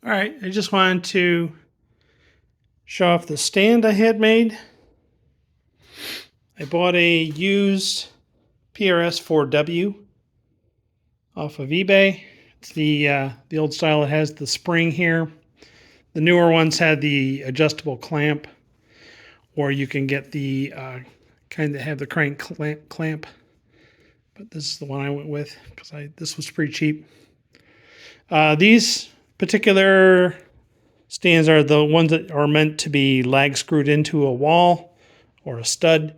All right, I just wanted to show off the stand I had made. I bought a used PRS 4W off of eBay. It's the old style that has the spring here. The newer ones had the adjustable clamp, or you can get the kind that have the crank clamp. But this is the one I went with because this was pretty cheap. These particular stands are the ones that are meant to be lag screwed into a wall or a stud.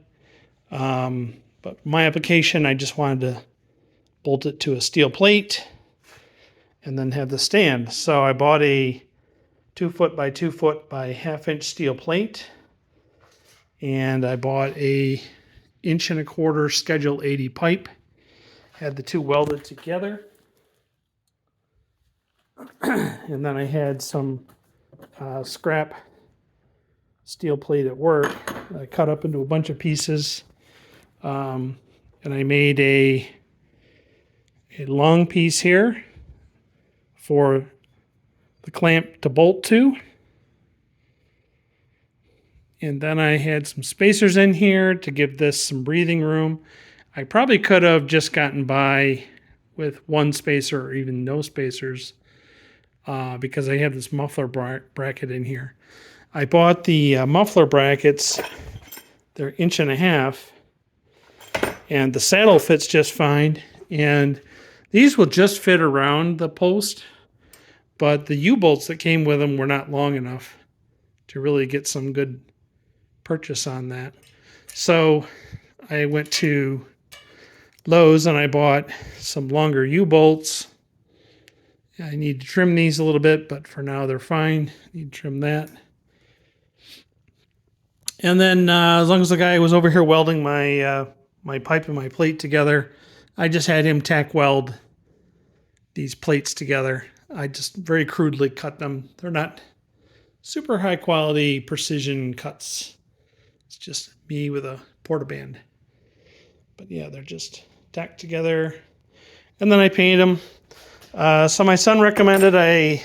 But my application, I just wanted to bolt it to a steel plate and then have the stand. So I bought a 2 foot by 2 foot by 1/2 inch steel plate. And I bought a 1.25 inch Schedule 80 pipe. Had the two welded together. And then I had some scrap steel plate at work. I cut up into a bunch of pieces. And I made a long piece here for the clamp to bolt to. And then I had some spacers in here to give this some breathing room. I probably could have just gotten by with one spacer or even no spacers because I have this muffler bracket in here. I bought the muffler brackets. They're 1.5 inches, and the saddle fits just fine. And these will just fit around the post, but the U-bolts that came with them were not long enough to really get some good purchase on that. So I went to Lowe's and I bought some longer U-bolts. I need to trim these a little bit, but for now they're fine. I need to trim that. And then as long as the guy was over here welding my my pipe and my plate together, I just had him tack weld these plates together. I just very crudely cut them. They're not super high quality precision cuts. It's just me with a portaband. But yeah, they're just tacked together. And then I painted them. So my son recommended I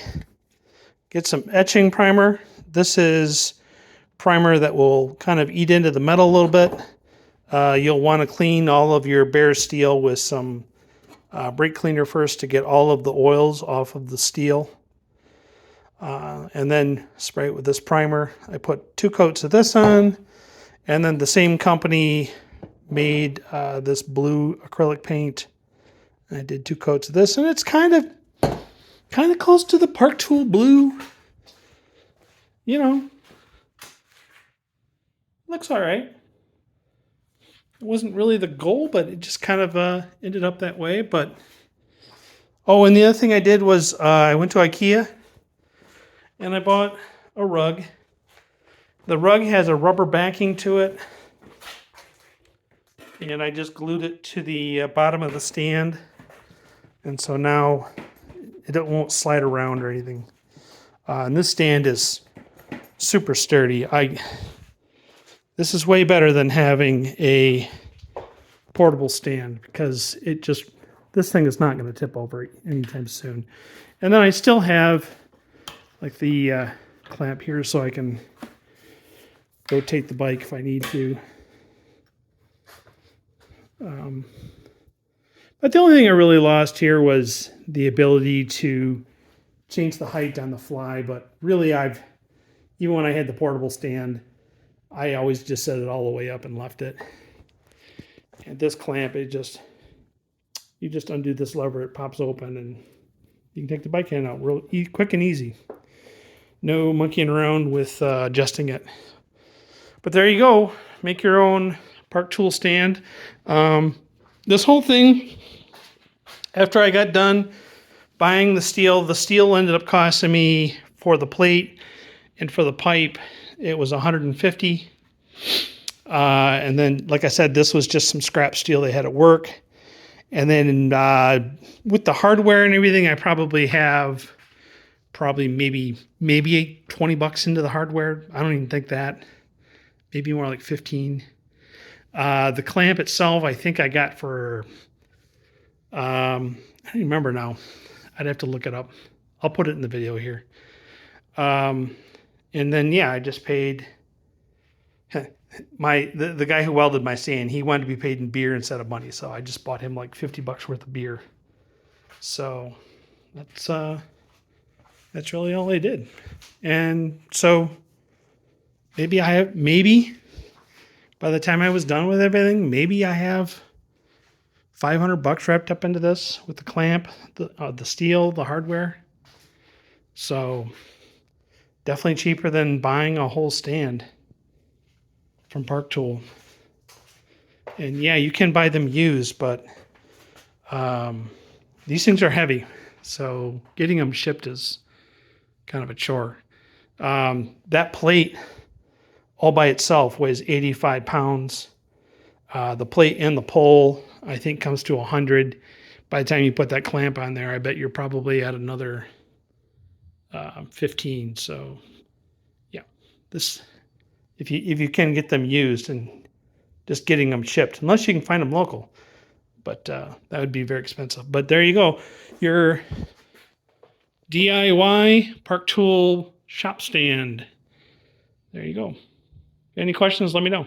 get some etching primer. This is primer that will kind of eat into the metal a little bit. You'll want to clean all of your bare steel with some brake cleaner first to get all of the oils off of the steel. And then spray it with this primer. I put 2 coats of this on. And then the same company made this blue acrylic paint. I did 2 coats of this, and it's kind of close to the Park Tool blue. You know, looks all right. It wasn't really the goal, but it just kind of ended up that way. But oh, and the other thing I did was I went to IKEA and I bought a rug. The rug has a rubber backing to it, and I just glued it to the bottom of the stand, and so now it won't slide around or anything. And this stand is super sturdy. This is way better than having a portable stand because this thing is not going to tip over anytime soon. And then I still have like the clamp here so I can rotate the bike if I need to. But the only thing I really lost here was the ability to change the height on the fly. But really, even when I had the portable stand, I always just set it all the way up and left it. And this clamp, you just undo this lever, it pops open, and you can take the bike hand out real quick and easy. No monkeying around with adjusting it. But there you go. Make your own Park Tool stand. This whole thing, after I got done buying the steel ended up costing me for the plate and for the pipe, it was $150. And then, like I said, this was just some scrap steel they had at work. And then with the hardware and everything, I probably have maybe $20 into the hardware. I don't even think that. Maybe more like 15. The clamp itself, I think I got for, I don't remember now. I'd have to look it up. I'll put it in the video here. And then, yeah, I just paid the guy who welded my stand. He wanted to be paid in beer instead of money. So I just bought him like $50 worth of beer. So that's really all I did. And so maybe by the time I was done with everything, maybe I have $500 wrapped up into this with the clamp, the steel, the hardware. So definitely cheaper than buying a whole stand from Park Tool. And yeah, you can buy them used, but these things are heavy. So getting them shipped is kind of a chore. That plate all by itself weighs 85 pounds. The plate and the pole, I think, comes to 100. By the time you put that clamp on there, I bet you're probably at another 15. So yeah, this, if you can get them used and just getting them shipped, unless you can find them local, but that would be very expensive. But there you go, your DIY Park Tool shop stand. There you go. Any questions, let me know.